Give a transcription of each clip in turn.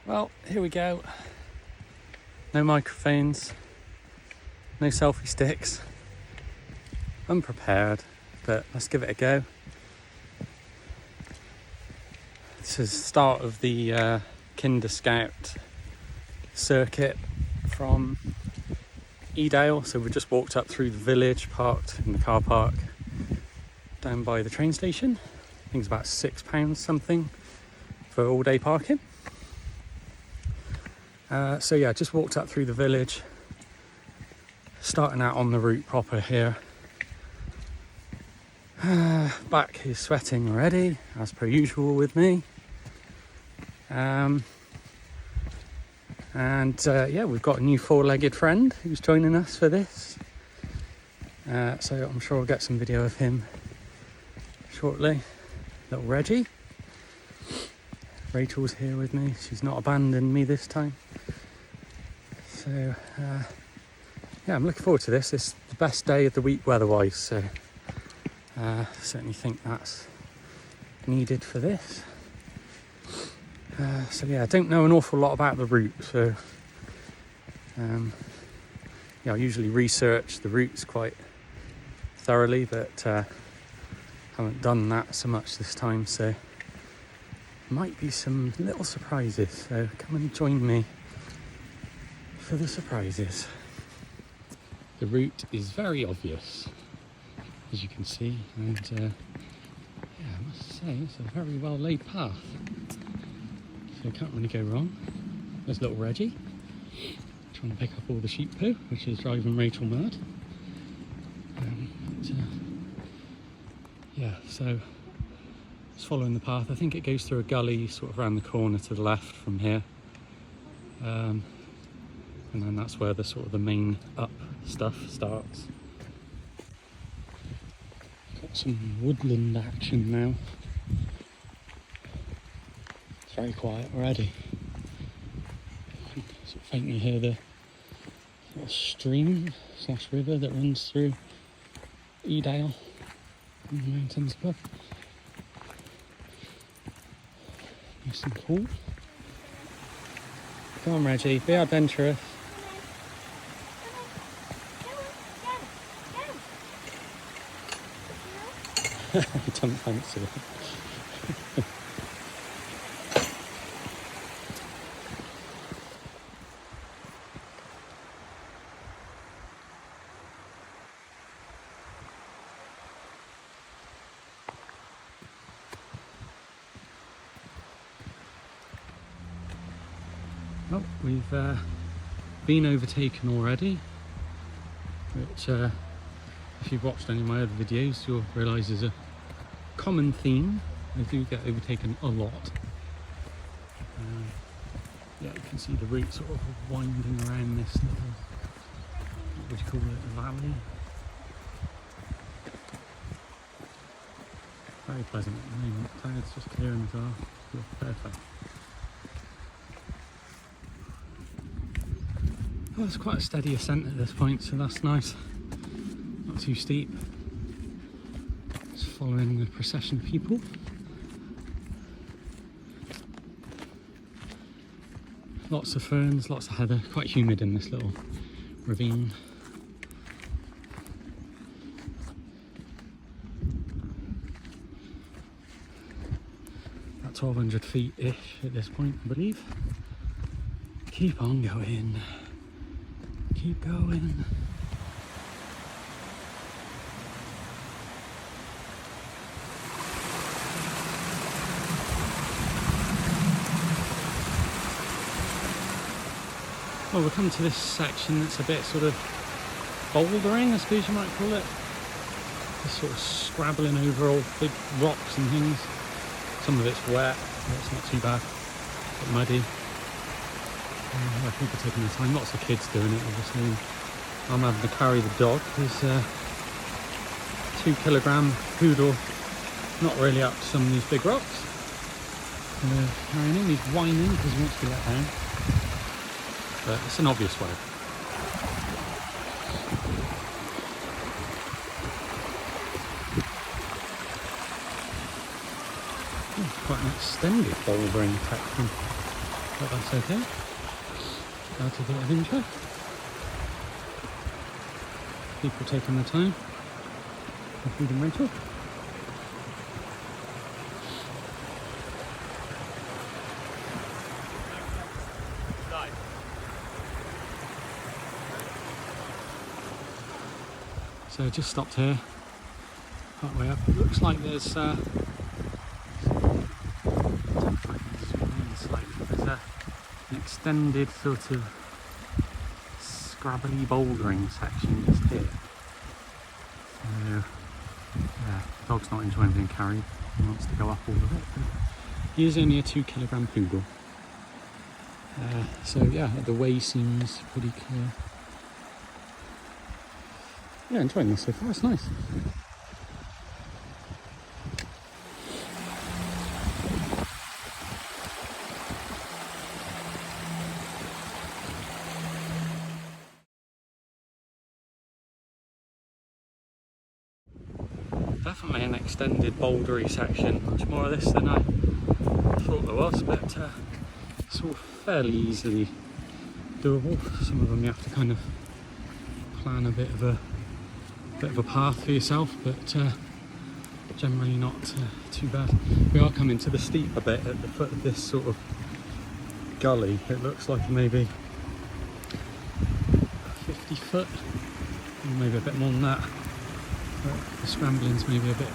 Well, here we go. No microphones, no selfie sticks. Unprepared, but let's give it a go. This is the start of the Kinder Scout circuit from Edale. So we just walked up through the village, parked in the car park down by the train station. I think it's about £6 something for all day parking. So yeah, just walked up through the village, starting out on the route proper here. Back is sweating already, as per usual with me. Yeah, we've got a new four-legged friend who's joining us for this. So I'm sure I'll get some video of him shortly. Little Reggie. Rachel's here with me. She's not abandoned me this time. So yeah, I'm looking forward to this. It's the best day of the week weather-wise, so certainly think that's needed for this. So yeah, I don't know an awful lot about the route, so yeah, I usually research the routes quite thoroughly, but haven't done that so much this time, so might be some little surprises, so come and join me for the surprises. The route is very obvious, as you can see, and yeah, I must say it's a very well laid path, so can't really go wrong. There's little Reggie trying to pick up all the sheep poo, which is driving Rachel mad. Yeah, so just following the path. I think it goes through a gully sort of around the corner to the left from here, and then that's where the sort of the main up stuff starts. Got some woodland action now. It's very quiet already. You can sort of faintly hear the little stream / river that runs through Edale in the mountains above. Nice and cool. Come on, Reggie, be adventurous. Don't fancy it. Oh, we've been overtaken already, which if you've watched any of my other videos you'll realise is a common theme. I do get overtaken a lot. Yeah, you can see the route sort of winding around this little, what would you call it, a valley. Very pleasant at the moment. Tide's just clearing as well. Feels perfect. Well, it's quite a steady ascent at this point, so that's nice. Not too steep. Just following the procession of people. Lots of ferns, lots of heather. Quite humid in this little ravine. About 1,200 feet-ish at this point, I believe. Keep on going. Keep going. Well, we'll come to this section that's a bit sort of bouldering, I suppose you might call it. Just sort of scrabbling over all big rocks and things. Some of it's wet, but it's not too bad. A bit muddy. People taking their time, lots of kids doing it obviously. I'm having to carry the dog, his 2 kilogram poodle, not really up to some of these big rocks. Carrying him, he's whining because he wants to be let down. But it's an obvious way. Oh, quite an extended bouldering section. but that's okay. That's a bit of interest. People taking their time for food and rental. So just stopped here, that way up. It looks like there's an extended sort of scrabbly bouldering section just here. So yeah, the dog's not enjoying being carried. He wants to go up all of it. He is only a 2 kilogram poodle. So yeah, the way seems pretty clear. Yeah, enjoying this so far, it's nice. Definitely an extended bouldery section, much more of this than I thought there was, but it's all fairly easily doable. Some of them you have to kind of plan a bit of a path for yourself, but generally not too bad. We are coming to the steep a bit at the foot of this sort of gully. It looks like maybe 50 foot, or maybe a bit more than that. But the scrambling's maybe a bit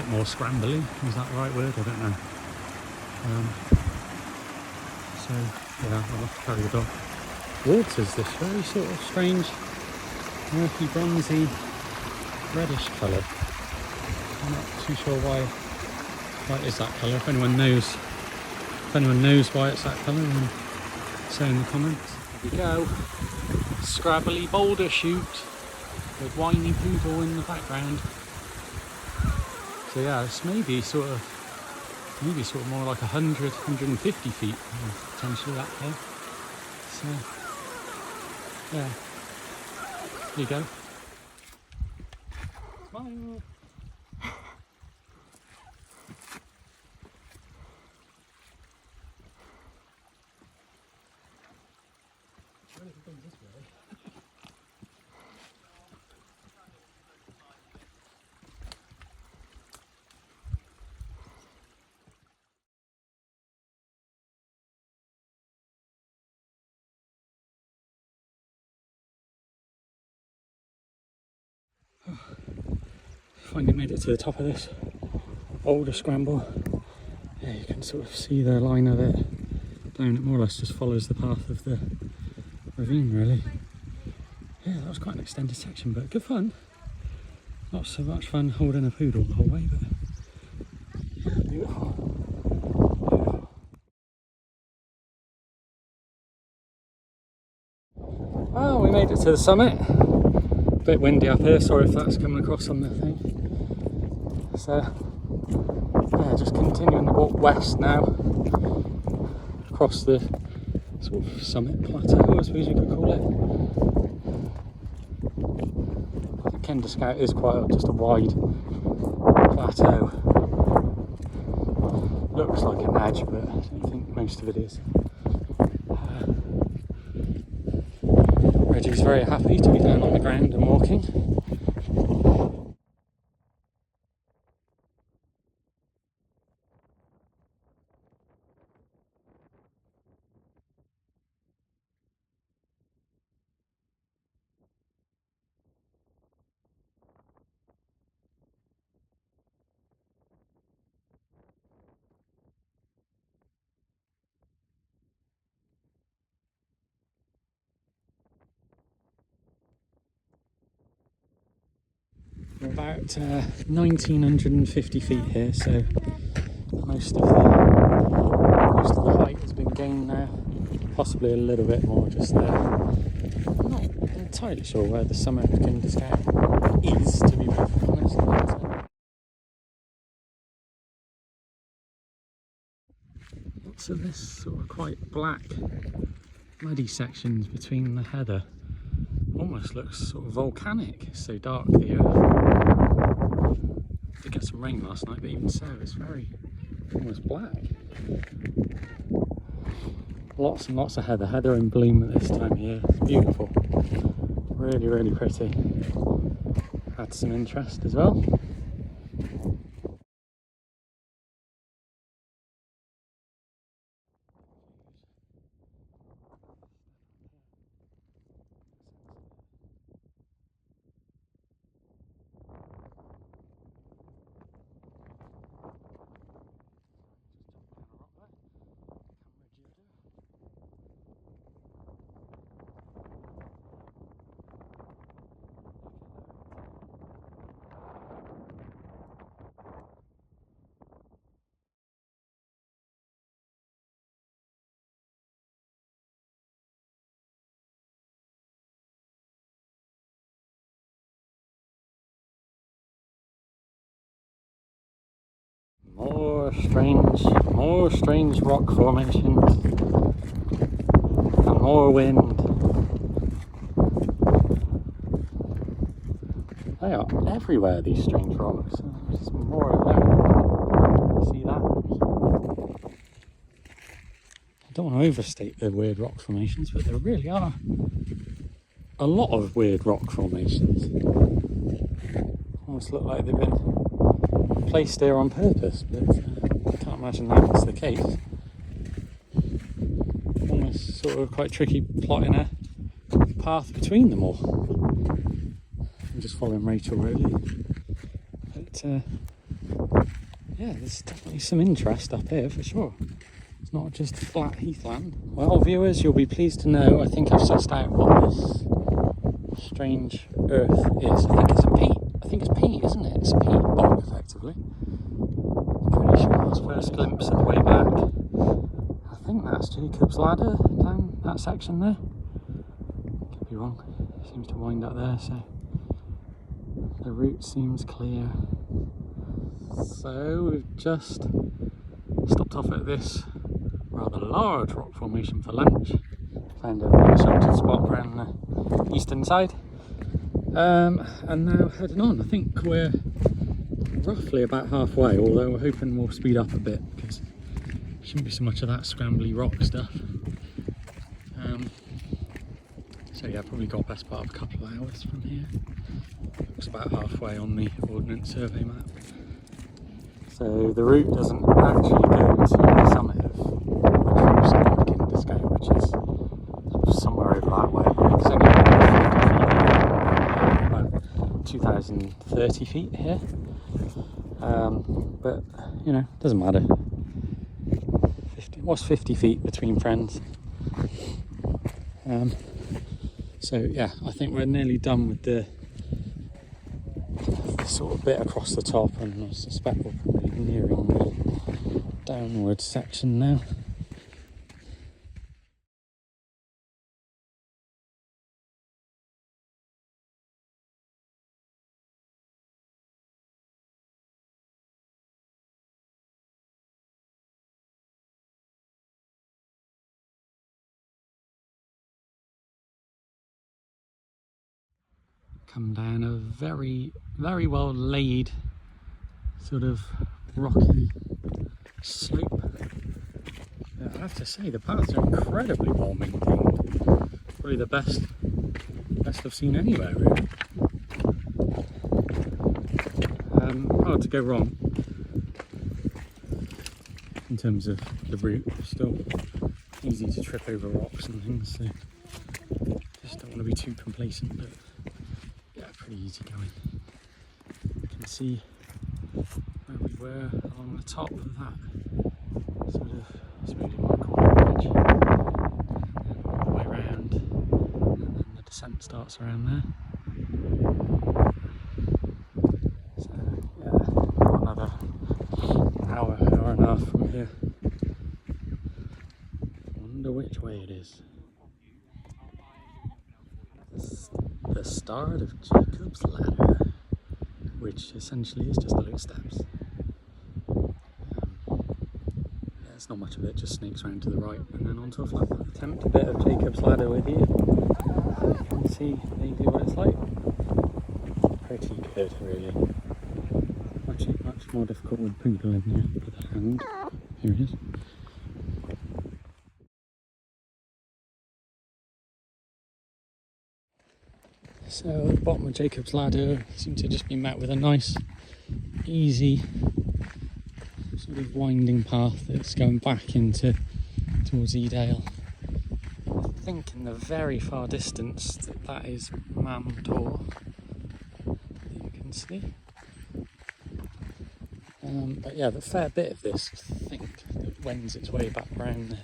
more scrambly. Is that the right word? I don't know. So yeah, I'll have to carry the dog. Water's this very sort of strange murky bronzy reddish colour. I'm not too sure why it is that colour. If anyone knows why it's that colour, then say in the comments. Here we go. Scrabbly boulder shoot with whiny poodle in the background. So yeah, it's maybe sort of more like 150 feet potentially up there. So yeah. Here you go. Smile. Finally made it to the top of this boulder scramble. Yeah, you can sort of see the line of it down. It more or less just follows the path of the ravine, really. Yeah, that was quite an extended section, but good fun. Not so much fun holding a poodle the whole way, but yeah, beautiful. Beautiful. Oh, we made it to the summit. A bit windy up here, sorry if that's coming across on the thing. So yeah, just continuing the walk west now, across the sort of summit plateau, I suppose you could call it. The Kinder Scout is quite just a wide plateau. Looks like an edge, but I don't think most of it is. Reggie's very happy to be down on the ground and walking. We're about 1950 feet here, so most of the height has been gained now. Possibly a little bit more just there. I'm not entirely sure where the summit of Kinder Scout is, to be perfectly honest. Lots of this sort of quite black, muddy sections between the heather. Almost looks sort of volcanic, it's so dark the earth. Did get some rain last night, but even so, it's very, almost black. Lots and lots of heather. Heather in bloom at this time of year. It's beautiful. Really, really pretty. Had some interest as well. More strange rock formations and more wind. They are everywhere, these strange rocks. There's more of them. See that? I don't want to overstate the weird rock formations, but there really are a lot of weird rock formations. Almost look like they've been placed there on purpose, but I can't imagine that's the case. Almost sort of quite tricky plotting a path between them all. I'm just following Rachel really. But yeah, there's definitely some interest up here for sure. It's not just flat heathland. Well, viewers, you'll be pleased to know I think I've sussed out what this strange earth is. I think it's a peat. I think it's peat, isn't it? It's a peat bog, effectively. Pretty sure that's first glimpse of the way back. I think that's Jacob's Ladder down that section there. Could be wrong. It seems to wind up there, so the route seems clear. So we've just stopped off at this rather large rock formation for lunch. Found a really sheltered spot around the eastern side. And now heading on. I think we're roughly about halfway, although we're hoping we'll speed up a bit because there shouldn't be so much of that scrambly rock stuff. So yeah, probably got best part of a couple of hours from here. Looks about halfway on the Ordnance Survey map. So the route doesn't actually go to the summit of the Scout, which is somewhere over that way. It's only about 2,030 feet here. But you know, doesn't matter. What's 50 feet between friends? So yeah, I think we're nearly done with the sort of bit across the top, and I suspect we're probably nearing the downward section now. Come down a very, very well laid sort of rocky slope. I have to say the paths are incredibly well maintained. Probably the best I've seen anywhere really. Hard to go wrong in terms of the route. Still easy to trip over rocks and things, so just don't want to be too complacent, but yeah, pretty easy going. You can see where we were along the top of that sort of, I suppose you might call it a ridge, and then all the way around, and then the descent starts around there. So yeah, got another hour and a half from here. Wonder which way it is. The start of Jacob's Ladder, which essentially is just the loose steps. There's not much of it, just snakes around to the right and then onto a flat path. Attempt a bit of Jacob's Ladder with you and see maybe what it's like. Pretty good, really. Much more difficult with poodle in here with a hand. Here he is. So at the bottom of Jacob's Ladder, seem to just be met with a nice, easy, sort of winding path that's going back towards Edale. I think in the very far distance that is Mam Tor, you can see. But yeah, the fair bit of this, I think, that wends its way back around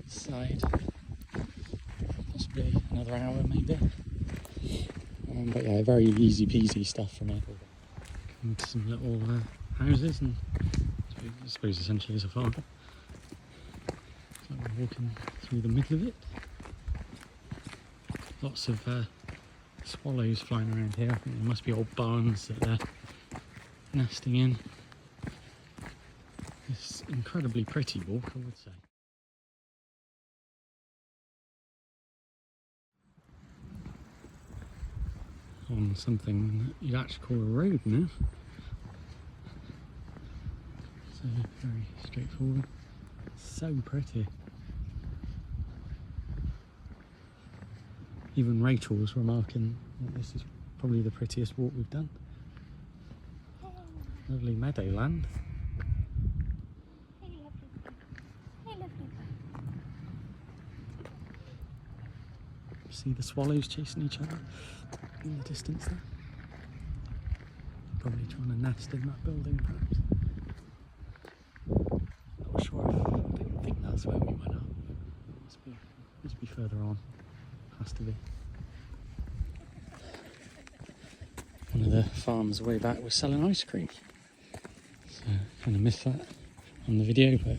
the side. Possibly another hour, maybe. But yeah, very easy peasy stuff from it. Come to some little houses, and I suppose essentially it's a farm. It's like we're walking through the middle of it. Lots of swallows flying around here. I think there must be old barns that they're nesting in. It's incredibly pretty walk, I would say. On something that you'd actually call a road now. So very straightforward. So pretty. Even Rachel was remarking that this is probably the prettiest walk we've done. Lovely meadowland. See the swallows chasing each other in the distance there. Probably trying to nest in that building, perhaps. Not sure if, I don't think that's where we went up. Must be further on. Has to be. One of the farms way back was selling ice cream. So I kind of missed that on the video, but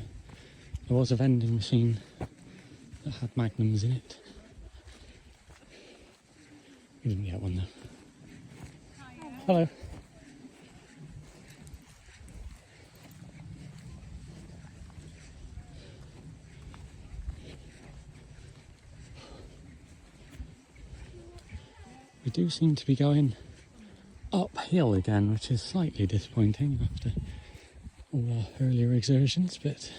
there was a vending machine that had magnums in it. We didn't get one though. Hello. We do seem to be going uphill again, which is slightly disappointing after all our earlier exertions, but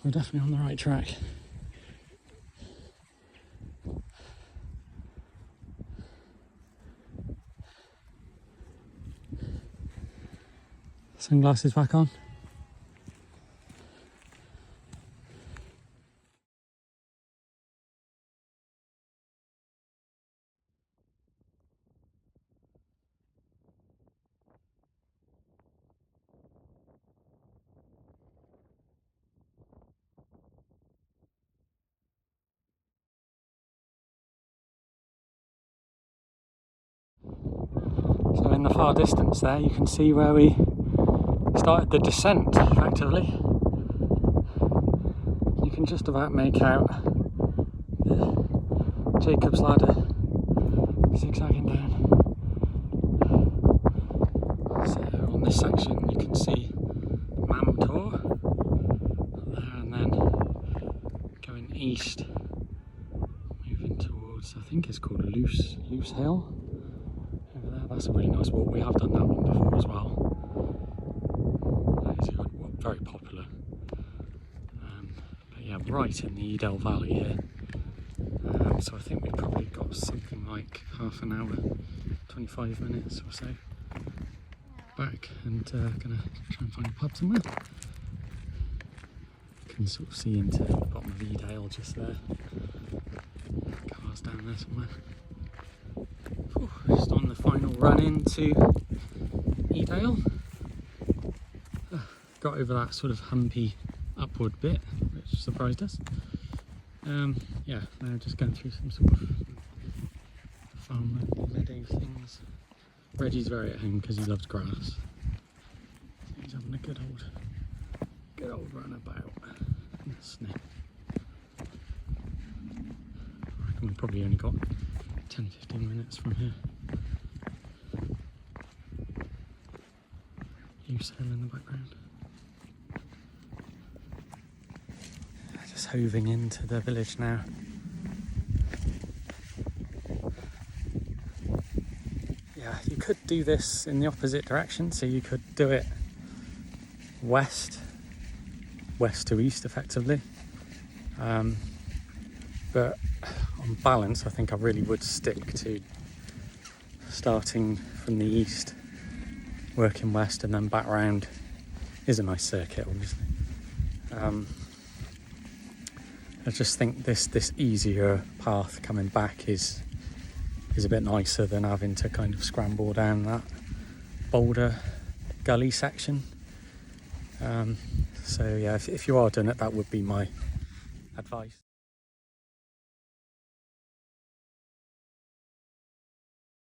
we're definitely on the right track. Sunglasses back on. So in the far distance there you can see where we started the descent effectively. You can just about make out the Jacob's Ladder zigzagging down. So on this section you can see Mam Tor there, and then going east, moving towards, I think it's called Loose Hill. Over there, that's a really nice walk. We have done that one before as well. That is a good walk, very popular. But yeah, right in the Edale Valley here. So I think we've probably got something like half an hour, 25 minutes or so back, and gonna try and find a pub somewhere. You can sort of see into the bottom of Edale just there. Cars down there somewhere. Just on the final run into Edale. Got over that sort of humpy upward bit, which surprised us. Yeah, now just going through some sort of farmland meadow things. Reggie's very at home because he loves grass. So he's having a good old run about in the snow. I reckon we've probably only got 10-15 minutes from here. Loose hill in the background. Just hoving into the village now. Yeah, you could do this in the opposite direction, so you could do it west west to east effectively. But on balance, I think I really would stick to starting from the east, working west, and then back round. Is a nice circuit, obviously. I just think this easier path coming back is a bit nicer than having to kind of scramble down that boulder gully section. So yeah, if you are doing it, that would be my advice.